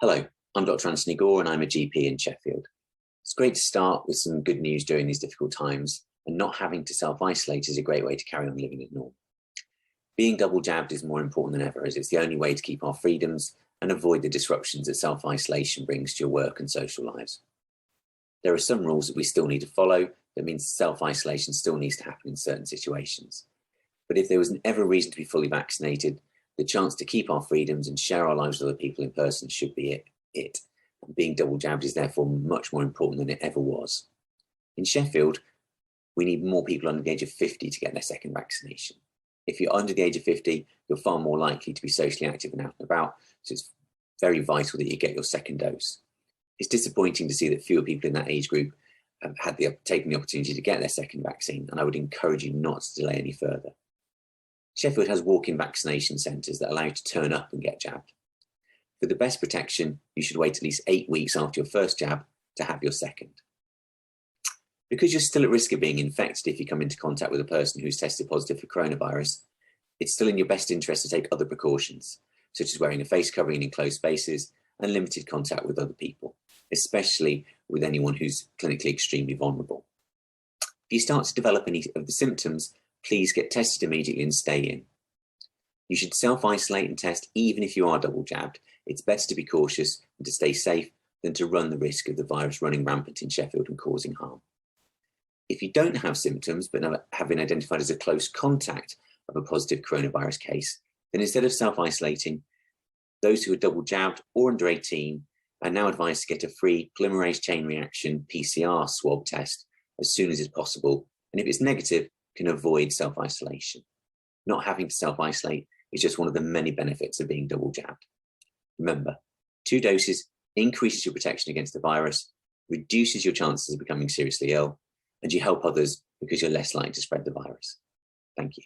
Hello, I'm Dr. Anthony Gore and I'm a GP in Sheffield. It's great to start with some good news during these difficult times, and not having to self-isolate is a great way to carry on living as normal. Being double jabbed is more important than ever, as it's the only way to keep our freedoms and avoid the disruptions that self-isolation brings to your work and social lives. There are some rules that we still need to follow. That means self-isolation still needs to happen in certain situations. But if there was ever a reason to be fully vaccinated, the chance to keep our freedoms and share our lives with other people in person should be it. And being double jabbed is therefore much more important than it ever was. In Sheffield, we need more people under the age of 50 to get their second vaccination. If you're under the age of 50, you're far more likely to be socially active and out and about, so it's very vital that you get your second dose. It's disappointing to see that fewer people in that age group have taken the opportunity to get their second vaccine, and I would encourage you not to delay any further. Sheffield has walk-in vaccination centres that allow you to turn up and get jabbed. For the best protection, you should wait at least 8 weeks after your first jab to have your second. Because you're still at risk of being infected if you come into contact with a person who's tested positive for coronavirus, it's still in your best interest to take other precautions, such as wearing a face covering in enclosed spaces and limited contact with other people, especially with anyone who's clinically extremely vulnerable. If you start to develop any of the symptoms, please get tested immediately and stay in. You should self-isolate and test even if you are double jabbed. It's better to be cautious and to stay safe than to run the risk of the virus running rampant in Sheffield and causing harm. If you don't have symptoms but have been identified as a close contact of a positive coronavirus case, then instead of self-isolating, those who are double jabbed or under 18 are now advised to get a free polymerase chain reaction PCR swab test as soon as it's possible, and if it's negative, can avoid self-isolation. Not having to self-isolate is just one of the many benefits of being double jabbed. Remember, 2 doses increases your protection against the virus, reduces your chances of becoming seriously ill, and you help others because you're less likely to spread the virus. Thank you.